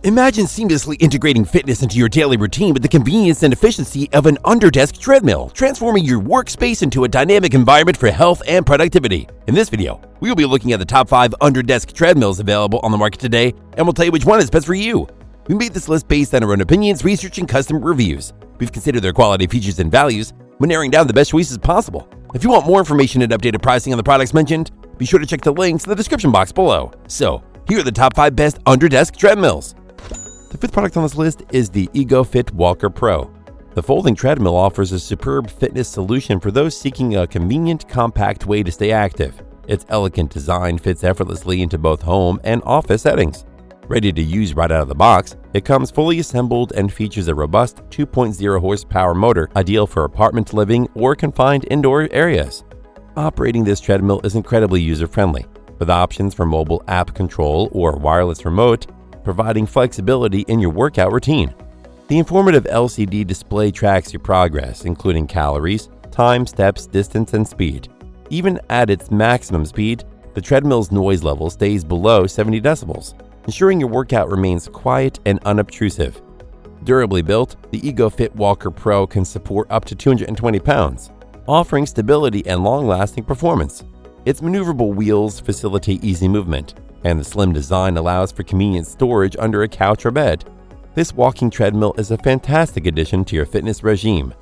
Imagine seamlessly integrating fitness into your daily routine with the convenience and efficiency of an Under Desk Treadmill, transforming your workspace into a dynamic environment for health and productivity. In this video, we will be looking at the top 5 Under Desk Treadmills available on the market today, and we'll tell you which one is best for you. We made this list based on our own opinions, research, and customer reviews. We've considered their quality, features, and values when narrowing down the best choices possible. If you want more information and updated pricing on the products mentioned, be sure to check the links in the description box below. So, here are the top 5 best Under Desk Treadmills. The 5th product on this list is the Egofit Walker Pro. The folding treadmill offers a superb fitness solution for those seeking a convenient, compact way to stay active. Its elegant design fits effortlessly into both home and office settings. Ready to use right out of the box, it comes fully assembled and features a robust 2.0 horsepower motor, ideal for apartment living or confined indoor areas. Operating this treadmill is incredibly user-friendly, with options for mobile app control or wireless remote, providing flexibility in your workout routine. The informative LCD display tracks your progress, including calories, time, steps, distance, and speed. Even at its maximum speed, the treadmill's noise level stays below 70 decibels, ensuring your workout remains quiet and unobtrusive. Durably built, the Egofit Walker Pro can support up to 220 pounds, offering stability and long-lasting performance. Its maneuverable wheels facilitate easy movement, and the slim design allows for convenient storage under a couch or bed. This walking treadmill is a fantastic addition to your fitness regime,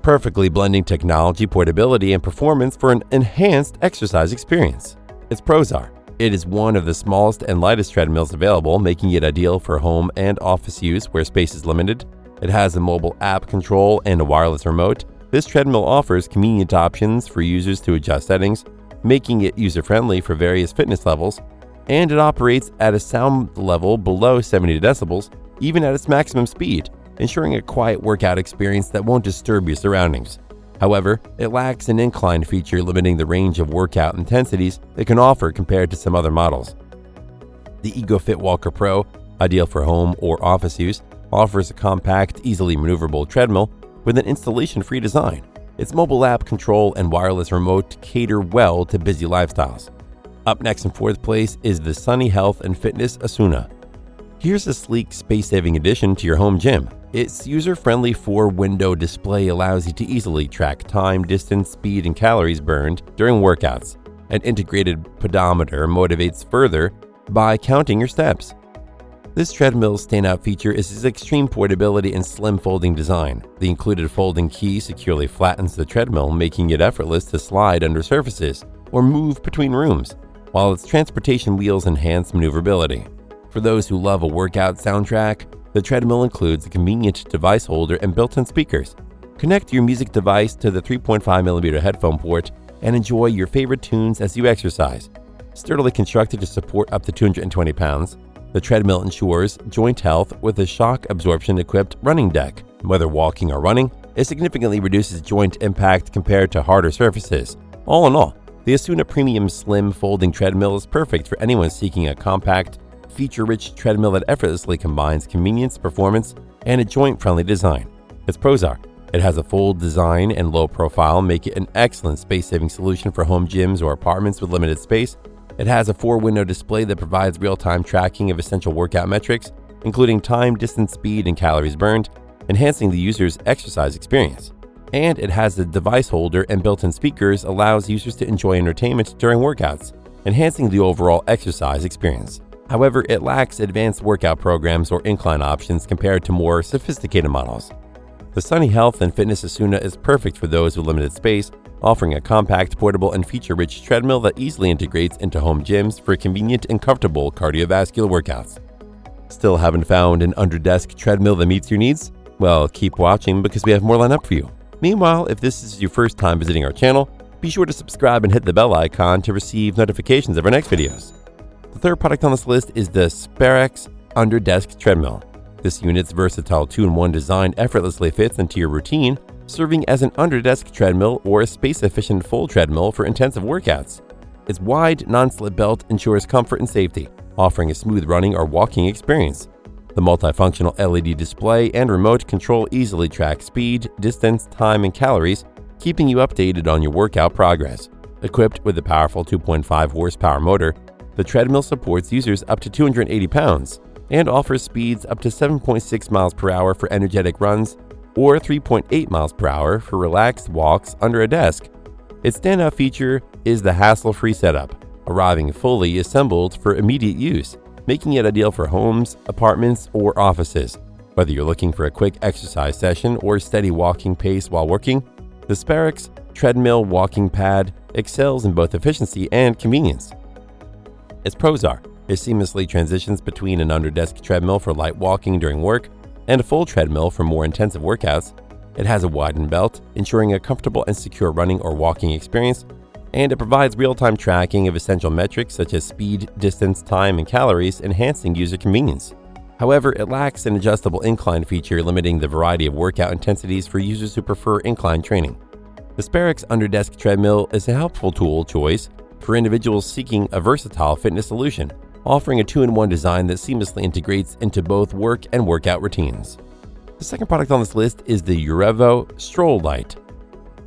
perfectly blending technology, portability, and performance for an enhanced exercise experience. Its pros are: it is one of the smallest and lightest treadmills available, making it ideal for home and office use where space is limited. It has a mobile app control and a wireless remote. This treadmill offers convenient options for users to adjust settings, making it user-friendly for various fitness levels, and it operates at a sound level below 70 decibels, even at its maximum speed, ensuring a quiet workout experience that won't disturb your surroundings. However, it lacks an incline feature, limiting the range of workout intensities it can offer compared to some other models. The Egofit Walker Pro, ideal for home or office use, offers a compact, easily maneuverable treadmill with an installation-free design. Its mobile app control and wireless remote cater well to busy lifestyles. Up next in 4th place is the Sunny Health and Fitness ASUNA. Here's a sleek, space-saving addition to your home gym. Its user-friendly 4-window display allows you to easily track time, distance, speed, and calories burned during workouts. An integrated pedometer motivates further by counting your steps. This treadmill's standout feature is its extreme portability and slim folding design. The included folding key securely flattens the treadmill, making it effortless to slide under surfaces or move between rooms, while its transportation wheels enhance maneuverability. For those who love a workout soundtrack, the treadmill includes a convenient device holder and built-in speakers. Connect your music device to the 3.5mm headphone port and enjoy your favorite tunes as you exercise. Sturdily constructed to support up to 220 pounds, the treadmill ensures joint health with a shock absorption-equipped running deck. Whether walking or running, it significantly reduces joint impact compared to harder surfaces. All in all, the ASUNA Premium Slim Folding Treadmill is perfect for anyone seeking a compact, feature-rich treadmill that effortlessly combines convenience, performance, and a joint-friendly design. Its pros are: it has a full design and low profile, making it an excellent space-saving solution for home gyms or apartments with limited space. It has a 4-window display that provides real-time tracking of essential workout metrics, including time, distance, speed, and calories burned, enhancing the user's exercise experience. And it has a device holder and built-in speakers allows users to enjoy entertainment during workouts, enhancing the overall exercise experience. However, it lacks advanced workout programs or incline options compared to more sophisticated models. The Sunny Health and Fitness ASUNA is perfect for those with limited space, offering a compact, portable, and feature-rich treadmill that easily integrates into home gyms for convenient and comfortable cardiovascular workouts. Still haven't found an Under Desk treadmill that meets your needs? Well, keep watching because we have more lined up for you. Meanwhile, if this is your first time visiting our channel, be sure to subscribe and hit the bell icon to receive notifications of our next videos. The 3rd product on this list is the Sperax Under Desk Treadmill. This unit's versatile 2-in-1 design effortlessly fits into your routine, serving as an under-desk treadmill or a space-efficient full treadmill for intensive workouts. Its wide, non-slip belt ensures comfort and safety, offering a smooth running or walking experience. The multifunctional LED display and remote control easily track speed, distance, time, and calories, keeping you updated on your workout progress. Equipped with a powerful 2.5 horsepower motor, the treadmill supports users up to 280 pounds, and offers speeds up to 7.6 miles per hour for energetic runs or 3.8 miles per hour for relaxed walks under a desk. Its standout feature is the hassle-free setup, arriving fully assembled for immediate use, making it ideal for homes, apartments, or offices. Whether you're looking for a quick exercise session or steady walking pace while working, the Sperax Treadmill-Walking Pad excels in both efficiency and convenience. Its pros are: it seamlessly transitions between an Under Desk Treadmill for light walking during work and a full treadmill for more intensive workouts. It has a widened belt, ensuring a comfortable and secure running or walking experience, and it provides real-time tracking of essential metrics such as speed, distance, time, and calories, enhancing user convenience. However, it lacks an adjustable incline feature, limiting the variety of workout intensities for users who prefer incline training. The Sperax Under Desk Treadmill is a helpful tool choice for individuals seeking a versatile fitness solution, offering a two-in-one design that seamlessly integrates into both work and workout routines. The second product on this list is the UREVO Strol Lite.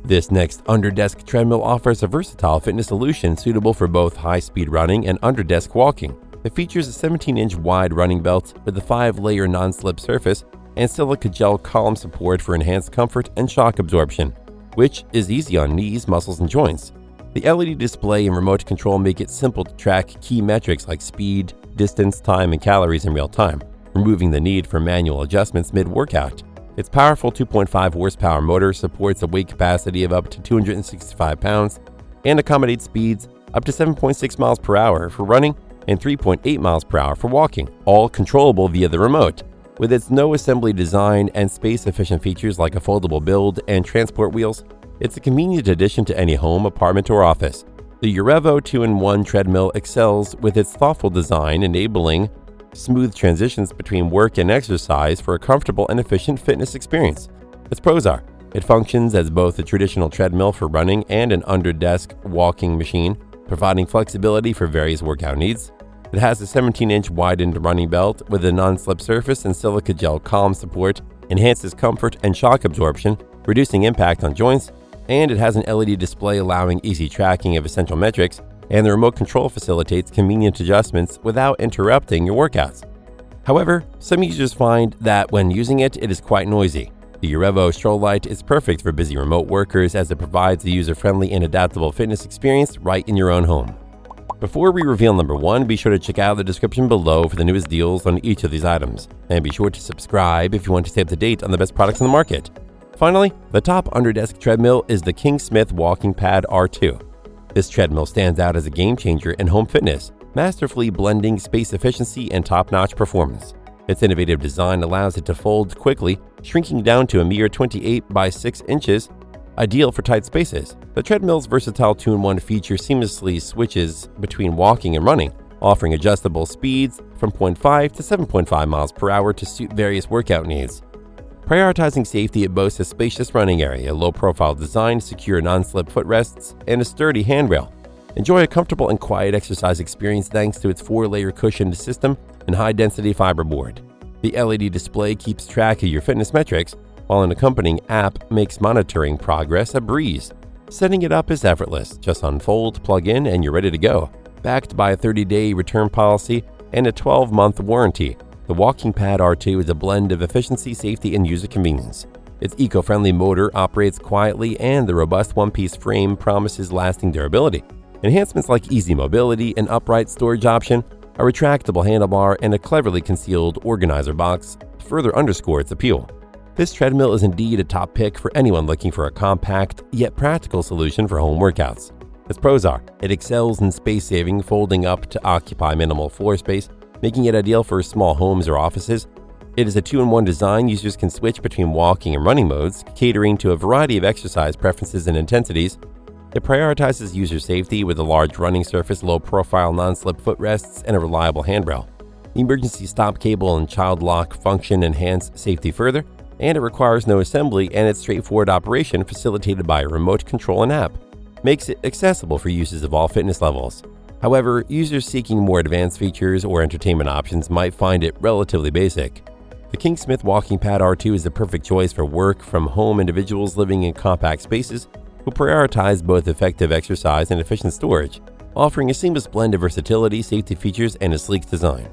This next Under Desk Treadmill offers a versatile fitness solution suitable for both high-speed running and under-desk walking. It features a 17-inch wide running belt with a 5-layer non-slip surface and silica gel column support for enhanced comfort and shock absorption, which is easy on knees, muscles, and joints. The LED display and remote control make it simple to track key metrics like speed, distance, time, and calories in real time, removing the need for manual adjustments mid-workout. Its powerful 2.5 horsepower motor supports a weight capacity of up to 265 pounds and accommodates speeds up to 7.6 miles per hour for running and 3.8 miles per hour for walking, all controllable via the remote. With its no-assembly design and space-efficient features like a foldable build and transport wheels, it's a convenient addition to any home, apartment, or office. The UREVO 2-in-1 treadmill excels with its thoughtful design, enabling smooth transitions between work and exercise for a comfortable and efficient fitness experience. Its pros are: it functions as both a traditional treadmill for running and an under-desk walking machine, providing flexibility for various workout needs. It has a 17-inch widened running belt with a non-slip surface and silica gel column support, enhances comfort and shock absorption, reducing impact on joints, and it has an LED display allowing easy tracking of essential metrics, and the remote control facilitates convenient adjustments without interrupting your workouts. However, some users find that when using it, it is quite noisy. The UREVO Strol Lite is perfect for busy remote workers as it provides a user-friendly and adaptable fitness experience right in your own home. Before we reveal number 1, be sure to check out the description below for the newest deals on each of these items. And be sure to subscribe if you want to stay up to date on the best products on the market. Finally, the top Under Desk treadmill is the KingSmith WalkingPad R2. This treadmill stands out as a game changer in home fitness, masterfully blending space efficiency and top-notch performance. Its innovative design allows it to fold quickly, shrinking down to a mere 28 by 6 inches, ideal for tight spaces. The treadmill's versatile 2-in-1 feature seamlessly switches between walking and running, offering adjustable speeds from 0.5 to 7.5 miles per hour to suit various workout needs. Prioritizing safety, it boasts a spacious running area, low-profile design, secure non-slip footrests, and a sturdy handrail. Enjoy a comfortable and quiet exercise experience thanks to its 4-layer cushioned system and high-density fiberboard. The LED display keeps track of your fitness metrics, while an accompanying app makes monitoring progress a breeze. Setting it up is effortless. Just unfold, plug in, and you're ready to go. Backed by a 30-day return policy and a 12-month warranty, the WalkingPad R2 is a blend of efficiency, safety, and user convenience. Its eco-friendly motor operates quietly, and the robust one-piece frame promises lasting durability. Enhancements like easy mobility, an upright storage option, a retractable handlebar, and a cleverly concealed organizer box further underscore its appeal. This treadmill is indeed a top pick for anyone looking for a compact yet practical solution for home workouts. Its pros are: it excels in space-saving, folding up to occupy minimal floor space, making it ideal for small homes or offices. It is a 2-in-1 design. Users can switch between walking and running modes, catering to a variety of exercise preferences and intensities. It prioritizes user safety with a large running surface, low-profile non-slip footrests, and a reliable handrail. The emergency stop cable and child lock function enhance safety further, and it requires no assembly, and its straightforward operation, facilitated by a remote control and app, makes it accessible for users of all fitness levels. However, users seeking more advanced features or entertainment options might find it relatively basic. The KingSmith WalkingPad R2 is the perfect choice for work from home individuals living in compact spaces who prioritize both effective exercise and efficient storage, offering a seamless blend of versatility, safety features, and a sleek design.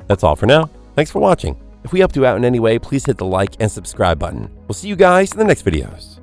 That's all for now. Thanks for watching. If we helped you out in any way, please hit the like and subscribe button. We'll see you guys in the next videos.